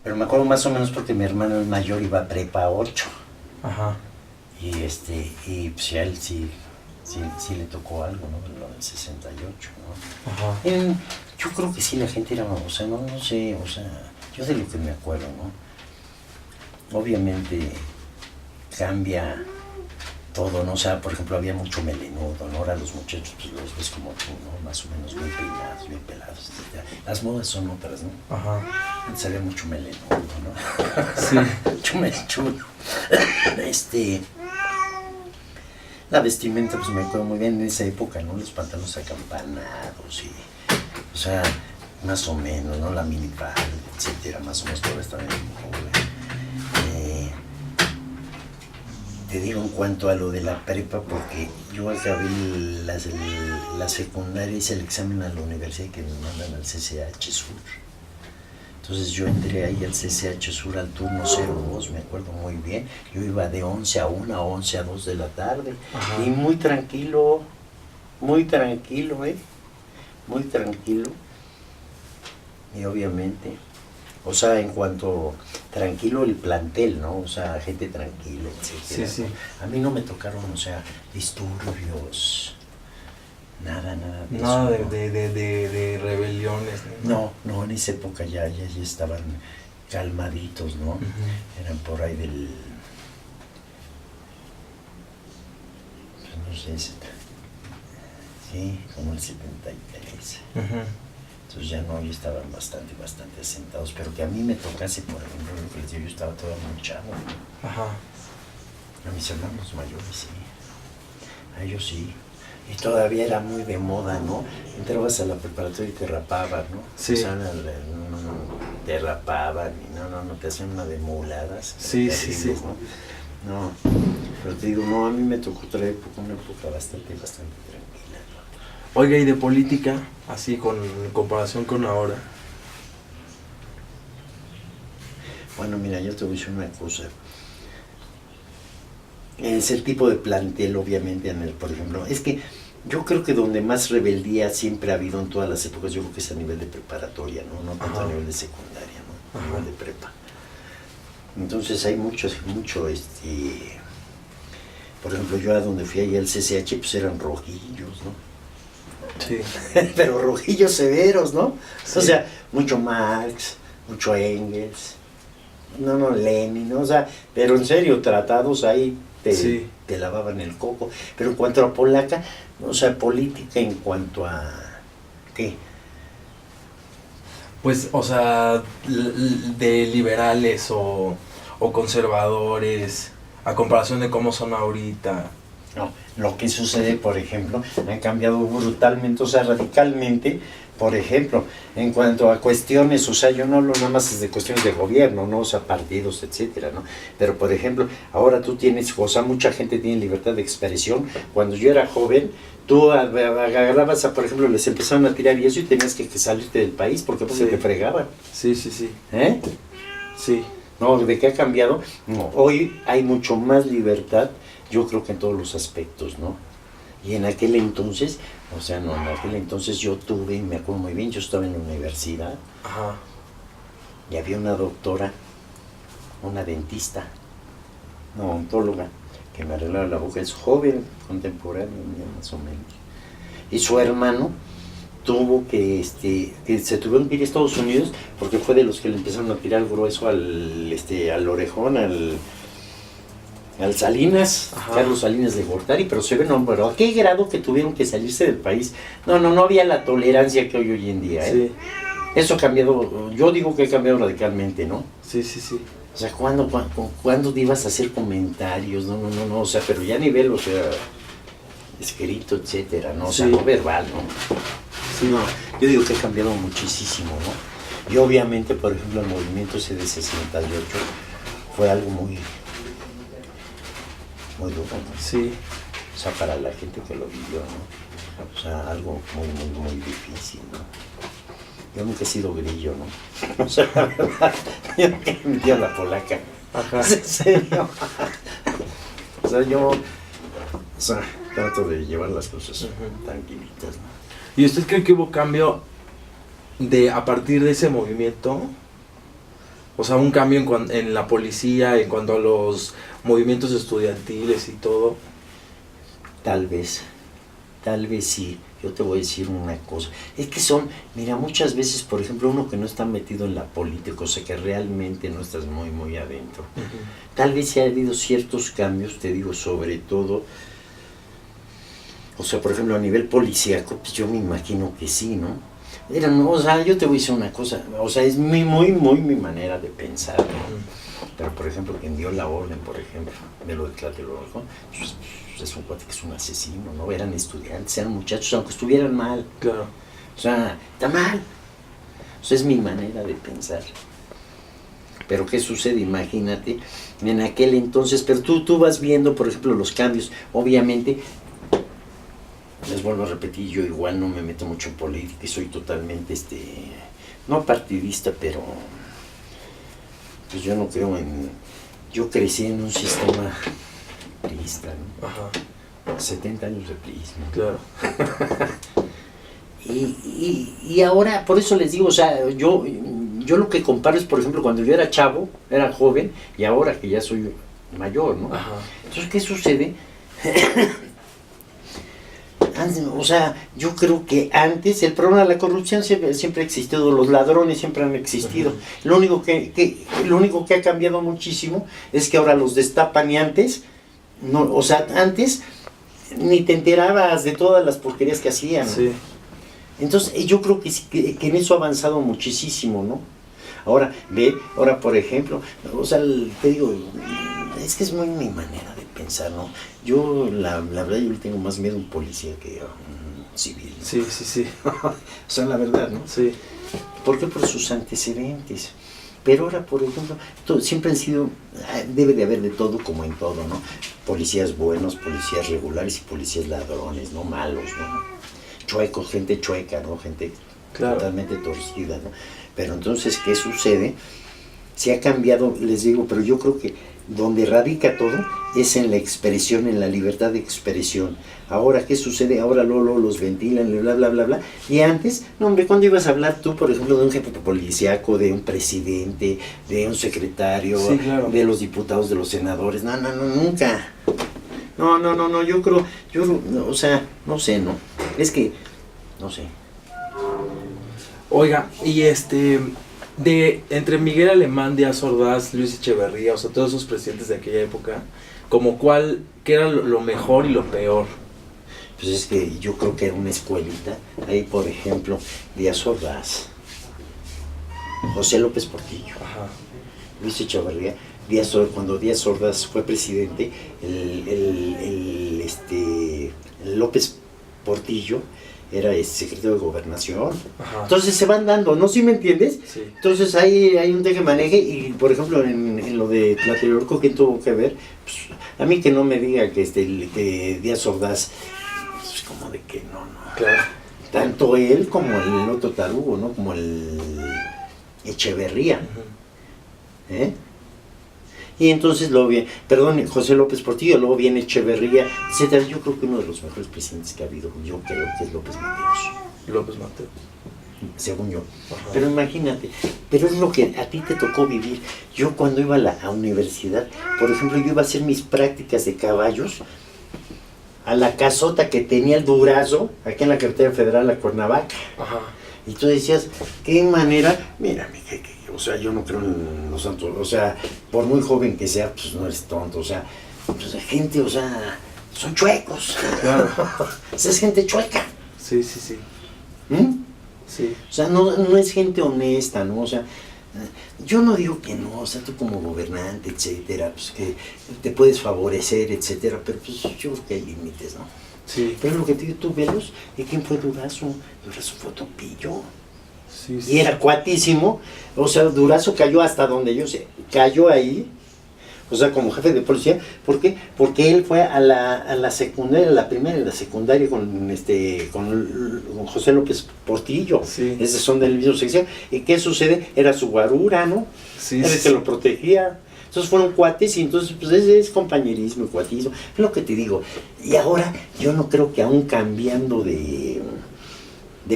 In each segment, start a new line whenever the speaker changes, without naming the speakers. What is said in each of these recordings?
Pero me acuerdo más o menos porque mi hermano el mayor iba a prepa 8.
Ajá.
Y pues a él sí le tocó algo, ¿no? En lo del 68, ¿no?
Ajá.
Yo creo que sí la gente era, o sea, no sé, o sea, yo de lo que me acuerdo, ¿no? Obviamente cambia todo, ¿no? O sea, por ejemplo, había mucho melenudo, ¿no? Ahora los muchachos, pues los ves como tú, ¿no? Más o menos bien peinados, bien pelados, etc. Las modas son otras, ¿no?
Ajá.
Antes había mucho melenudo, ¿no?
Sí.
Mucho melenudo. La vestimenta, pues me acuerdo muy bien en esa época, ¿no? Los pantalones acampanados y, o sea, más o menos, ¿no? La minifalda, etcétera, más o menos todo estaba en te digo en cuanto a lo de la prepa, porque yo acabé la secundaria, hice el examen a la universidad que me mandan al CCH Sur. Entonces yo entré ahí al CCH Sur al turno 02, me acuerdo muy bien. Yo iba de 11 a 1, 11 a 2 de la tarde.
Ajá.
Y muy tranquilo, muy tranquilo. Muy tranquilo. Y obviamente, o sea, en cuanto tranquilo el plantel, ¿no? O sea, gente tranquila, etc.
Sí, sí.
A mí no me tocaron, o sea, disturbios, nada de eso.
Nada
¿no?
de rebeliones.
No, en esa época ya estaban calmaditos, ¿no?
Uh-huh.
Eran por ahí del, pues no sé, sí, como el 73.
Uh-huh.
Entonces ya no, ya estaban bastante asentados, pero que a mí me tocase, por ejemplo, lo que les digo, yo estaba todavía muy chavo, ¿no?
Ajá.
A mis hermanos mayores, sí, a ellos sí. Y todavía era muy de moda, ¿no? Entrabas a la preparatoria y te rapaban, ¿no?
Sí.
O sea, te rapaban y no, te hacían una de muladas.
Sí,
terribles,
sí.
¿no? Pero te digo, no, a mí me tocó otra época, una época bastante tranquila, ¿no?
Oiga, y de política, así con comparación con ahora.
Bueno, mira, yo te voy a decir una cosa. Es el tipo de plantel, obviamente, por ejemplo, es que yo creo que donde más rebeldía siempre ha habido en todas las épocas, yo creo que es a nivel de preparatoria, ¿no? No tanto a nivel de secundaria, ¿no? A nivel de prepa. Entonces hay mucho, por ejemplo, yo a donde fui allá al CCH, pues eran rojillos, ¿no?
Sí.
Pero rojillos severos, ¿no?
Sí.
O sea, mucho Marx, mucho Engels, no, Lenin, ¿no? O sea, pero en serio, tratados ahí te lavaban el coco. Pero en cuanto a polaca, o sea, política en cuanto a, ¿qué?
Pues, o sea, de liberales o conservadores, a comparación de cómo son ahorita.
No, lo que sucede, por ejemplo, han cambiado brutalmente, o sea, radicalmente, por ejemplo, en cuanto a cuestiones, o sea, yo no hablo nada más de cuestiones de gobierno, ¿no? O sea, partidos, etcétera, ¿no? Pero, por ejemplo, ahora tú tienes, o sea, mucha gente tiene libertad de expresión. Cuando yo era joven, tú agarrabas, por ejemplo, les empezaron a tirar y eso y tenías que salirte del país porque
Sí.
te fregaban.
Sí.
¿Eh?
Sí.
No, ¿de qué ha cambiado? No, hoy hay mucho más libertad, yo creo que en todos los aspectos, ¿no? Y en aquel entonces, o sea, no, en aquel entonces yo me acuerdo muy bien, yo estaba en la universidad.
Ajá.
Y había una doctora, una dentista, una odontóloga, que me arreglaba la boca, es joven, contemporánea, más o menos. Y su hermano tuvo que se tuvieron que ir a Estados Unidos porque fue de los que le empezaron a tirar grueso al orejón, al Salinas,
Ajá.
Carlos Salinas de Gortari, pero se ve, no, pero ¿a qué grado que tuvieron que salirse del país? No había la tolerancia que hay hoy en día, ¿eh?
Sí.
Eso ha cambiado, yo digo que ha cambiado radicalmente, ¿no?
Sí.
O sea, ¿cuándo ibas a hacer comentarios? No, o sea, pero ya a nivel, o sea, escrito, etcétera, ¿no? O sea,
Sí.
no verbal, ¿no?
Sí.
No, yo digo que ha cambiado muchísimo, ¿no? Y obviamente, por ejemplo, el movimiento ese de 68 fue algo muy duro, ¿no?
Sí.
O sea, para la gente que lo vivió, ¿no? O sea, algo muy difícil, ¿no? Yo nunca he sido grillo, ¿no? O sea, la verdad, yo nunca he metido a la polaca.
Ajá.
En serio. O sea, yo trato de llevar las cosas tranquilitas, ¿no?
¿Y usted cree que hubo cambio a partir de ese movimiento? O sea, un cambio en la policía, en cuanto a los movimientos estudiantiles y todo.
Tal vez sí. Yo te voy a decir una cosa. Es que mira, muchas veces, por ejemplo, uno que no está metido en la política, o sea, que realmente no estás muy, muy adentro.
Uh-huh.
Tal vez sí ha habido ciertos cambios, te digo, sobre todo, o sea, por ejemplo, a nivel policíaco, pues yo me imagino que sí, ¿no? O sea, yo te voy a decir una cosa, o sea, es muy, muy mi manera de pensar, ¿no?
Uh-huh.
Pero, por ejemplo, quien dio la orden, por ejemplo, de lo de Tlatelolco, pues es un cuate que es un asesino, ¿no? Eran estudiantes, eran muchachos, aunque estuvieran mal.
Claro.
O sea, está mal. O sea, es mi manera de pensar. Pero ¿qué sucede? Imagínate, en aquel entonces, pero tú vas viendo, por ejemplo, los cambios. Obviamente, les vuelvo a repetir, yo igual no me meto mucho en política y soy totalmente, no partidista, pero pues yo no creo yo crecí en un sistema priista, ¿no?
Ajá.
70 años de priismo.
Claro.
Y ahora, por eso les digo, o sea, yo lo que comparo es, por ejemplo, cuando yo era chavo, era joven, y ahora que ya soy mayor, ¿no?
Ajá.
Entonces, ¿qué sucede? O sea, yo creo que antes el problema de la corrupción siempre ha existido, los ladrones siempre han existido.
Uh-huh.
Lo único que ha cambiado muchísimo es que ahora los destapan y antes, no, o sea, antes ni te enterabas de todas las porquerías que hacían.
Sí.
Entonces, yo creo que en eso ha avanzado muchísimo, ¿no? Ahora, por ejemplo, o sea, te digo, es que es muy mi manera de pensar, ¿no? Yo, la verdad, yo le tengo más miedo a un policía que a un civil.
Sí.
O sea, la verdad, ¿no?
Sí.
¿Por qué? Por sus antecedentes. Pero ahora, por ejemplo, siempre han sido, debe de haber de todo como en todo, ¿no? Policías buenos, policías regulares y policías ladrones, ¿no? Malos, ¿no? Chuecos, gente chueca, ¿no? Gente
Claro.
totalmente torcida, ¿no? Pero entonces, ¿qué sucede? Se ha cambiado, les digo, pero yo creo que donde radica todo es en la expresión, en la libertad de expresión. Ahora, ¿qué sucede? Ahora los ventilan, bla, bla, bla, bla. Y antes, no, hombre, ¿cuándo ibas a hablar tú, por ejemplo, de un jefe policíaco, de un presidente, de un secretario,
sí, claro,
de los diputados, de los senadores? No, nunca. No, yo creo, o sea, no sé, ¿no? Es que, no sé.
Oiga, y entre Miguel Alemán, Díaz Ordaz, Luis Echeverría, o sea, todos esos presidentes de aquella época, como qué era lo mejor y lo peor.
Pues es que yo creo que era una escuelita. Ahí, por ejemplo, Díaz Ordaz, José López Portillo,
Ajá.
Luis Echeverría, cuando Díaz Ordaz fue presidente, el López Portillo era secretario de Gobernación.
Ajá.
Entonces se van dando, ¿no? ¿Sí me entiendes?
Sí.
Entonces ahí hay un maneje y, por ejemplo, en lo de Tlatelolco, ¿quién tuvo que ver? Pues, a mí que no me diga que Díaz Ordaz, pues como de que no.
Claro.
Tanto él como el otro tarugo, ¿no? Como el Echeverría.
Uh-huh.
¿Eh? Y entonces luego viene, José López Portillo, luego viene Echeverría, etcétera. Yo creo que uno de los mejores presidentes que ha habido, yo creo que es López Mateos.
López Mateos.
Según yo.
Ajá.
Pero imagínate, pero es lo que a ti te tocó vivir. Yo cuando iba a la universidad, por ejemplo, yo iba a hacer mis prácticas de caballos a la casota que tenía el Durazo, aquí en la carretera federal a Cuernavaca.
Ajá.
Y tú decías, ¿qué manera? Mírame, o sea, yo no creo en los santos, o sea, por muy joven que sea, pues no eres tonto, o sea, pues la gente, o sea, son chuecos.
Claro.
Esa es gente chueca.
Sí.
¿Mm?
Sí.
O sea, no es gente honesta, ¿no? O sea, yo no digo que no, o sea, tú como gobernante, etcétera, pues que te puedes favorecer, etcétera, pero pues yo creo que hay límites, ¿no?
Sí.
Pero lo que te digo, tú velos, ¿y quién fue Durazo? Durazo fue Topillo.
Sí.
Y era cuatísimo, o sea, Durazo cayó hasta donde yo sé, cayó ahí, o sea, como jefe de policía. ¿Por qué? Porque él fue a la secundaria, la primaria y la secundaria con José López Portillo.
Sí.
Esos son del mismo sección. ¿Y qué sucede? Era su guarura, ¿no?
Sí.
Era el que lo protegía. Entonces fueron cuates y entonces pues es compañerismo y cuatismo. Es lo que te digo. Y ahora yo no creo que aún cambiando de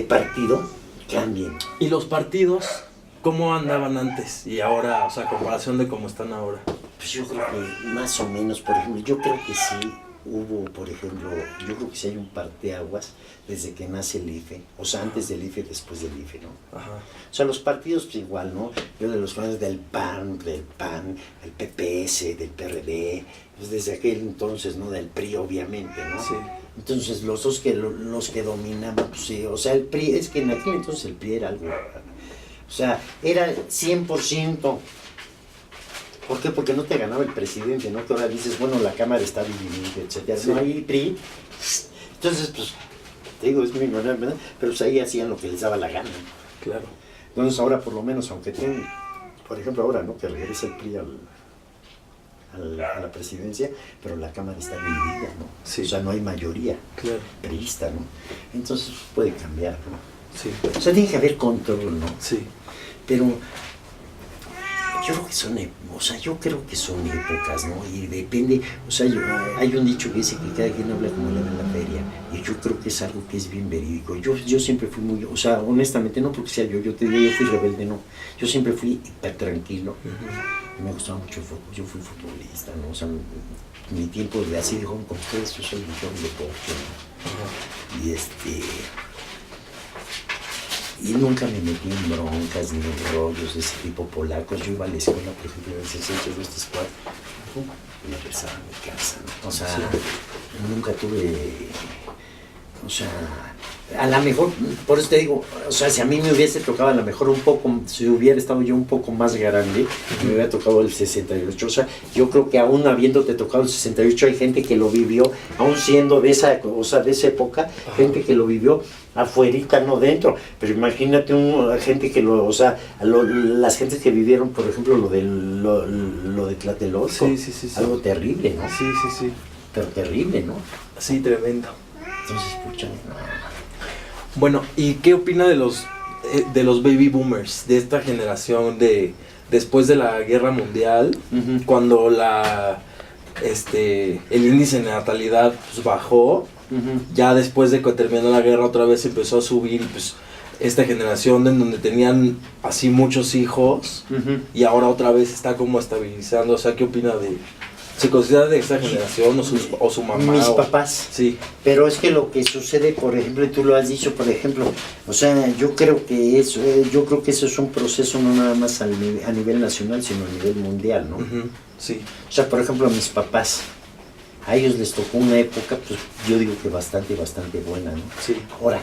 partido, cambien.
¿Y los partidos? ¿Cómo andaban antes y ahora, o sea, a comparación de cómo están ahora?
Pues yo creo que más o menos, por ejemplo, yo creo que sí hubo, por ejemplo, yo creo que sí hay un parteaguas desde que nace el IFE, o sea, antes del IFE, después del IFE, ¿no?
Ajá.
O sea, los partidos pues igual, ¿no? Yo de los jóvenes del PAN, el PPS, del PRD, pues desde aquel entonces, ¿no? Del PRI, obviamente, ¿no?
Sí.
Entonces, los que dominaban, pues sí, o sea, el PRI, es que en aquel entonces el PRI era algo, o sea, era 100%. ¿Por qué? Porque no te ganaba el presidente, ¿no? Que ahora dices, bueno, la Cámara está dividida, etcétera.
Sí.
No hay PRI. Entonces, pues, te digo, es muy ignorante, ¿verdad? Pero pues ahí hacían lo que les daba la gana.
Claro.
Entonces, ahora por lo menos, aunque tengan, por ejemplo, ahora, ¿no? Que regresa el PRI a la presidencia, pero la Cámara está dividida, ¿no?
Sí.
O sea, no hay mayoría
Claro.
priista, ¿no? Entonces, puede cambiar, ¿no?
Sí.
O sea, tiene que haber control, ¿no?
Sí.
Pero yo creo que yo creo que son épocas, ¿no? Y depende, o sea, hay un dicho que dice que cada quien habla como le va en la feria, y yo creo que es algo que es bien verídico. Yo siempre fui muy, o sea, honestamente, no porque sea yo te digo, yo fui rebelde, no. Yo siempre fui hiper tranquilo.
Uh-huh.
Me gustaba mucho el fútbol, yo fui futbolista, ¿no? O sea, mi tiempo de así de joven con ustedes, yo soy un deporte, ¿no?
Uh-huh.
Y nunca me metí en broncas ni en rollos de ese tipo polacos. Yo iba a la escuela, por ejemplo, en el 68, este squad, y me regresaba a mi casa, ¿no? O sea,
Sí.
nunca tuve, o sea, a lo mejor, por eso te digo, o sea, si a mí me hubiese tocado a lo mejor un poco, si hubiera estado yo un poco más grande, me hubiera tocado el 68, o sea, yo creo que aún habiéndote tocado el 68 hay gente que lo vivió, aún siendo de esa, o sea, de esa época, gente que lo vivió afuerita, no dentro, pero imagínate gente que o sea, las gentes que vivieron, por ejemplo, lo de Tlatelolco,
Sí.
algo terrible, ¿no?
Sí.
Pero terrible, ¿no?
Sí, tremendo.
Entonces, escucha,
Bueno, ¿y qué opina de los baby boomers, de esta generación de después de la Guerra Mundial,
uh-huh.
cuando el índice de natalidad pues, bajó?
Uh-huh.
Ya después de que terminó la guerra otra vez empezó a subir y pues esta generación en donde tenían así muchos hijos
Uh-huh.
y ahora otra vez está como estabilizando. O sea, ¿qué opina se considera de esta generación o su mamá?
Mis papás.
Sí.
Pero es que lo que sucede, por ejemplo, y tú lo has dicho, por ejemplo, o sea, yo creo que eso es un proceso no nada más a nivel nacional, sino a nivel mundial, ¿no?
Uh-huh. Sí.
O sea, por ejemplo, a mis papás, a ellos les tocó una época, pues yo digo que bastante buena, ¿no?
Sí.
Ahora,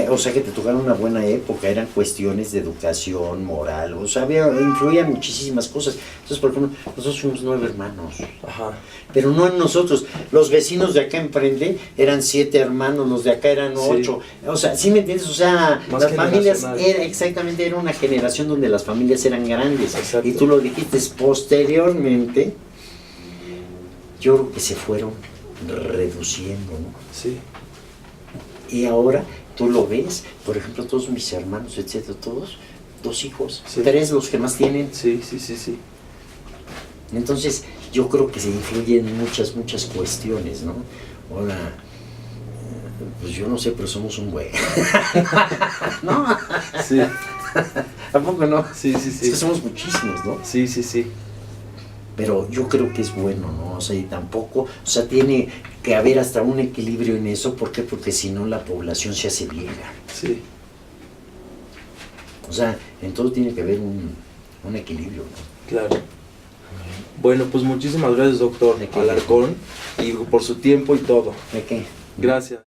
o sea, que te tocaron una buena época, eran cuestiones de educación, moral, o sea, influían muchísimas cosas. Entonces, por ejemplo, nosotros fuimos 9 hermanos.
Ajá.
Pero no en nosotros, los vecinos de acá enfrente eran 7 hermanos, los de acá eran 8, o sea, ¿sí me entiendes? O sea,
Más
las familias,
generacional.
era una generación donde las familias eran grandes.
Exacto.
Y tú lo dijiste, posteriormente, yo creo que se fueron reduciendo, ¿no?
Sí.
Y ahora tú lo ves, por ejemplo, todos mis hermanos, etcétera, todos, 2 hijos,
Sí.
3 los que más tienen.
Sí.
Entonces, yo creo que se influyen muchas cuestiones, ¿no? Ahora, pues yo no sé, pero somos un güey. ¿No?
Sí.
¿Tampoco no?
Sí.
Es que somos muchísimos, ¿no?
Sí.
Pero yo creo que es bueno, ¿no? O sea, y tampoco, o sea, tiene que haber hasta un equilibrio en eso. ¿Por qué? Porque si no la población se hace vieja.
Sí.
O sea, en todo tiene que haber un equilibrio, ¿no?
Claro. Bueno, pues muchísimas gracias, doctor
¿De qué?
Alarcón, y por su tiempo y todo.
¿De qué?
Gracias.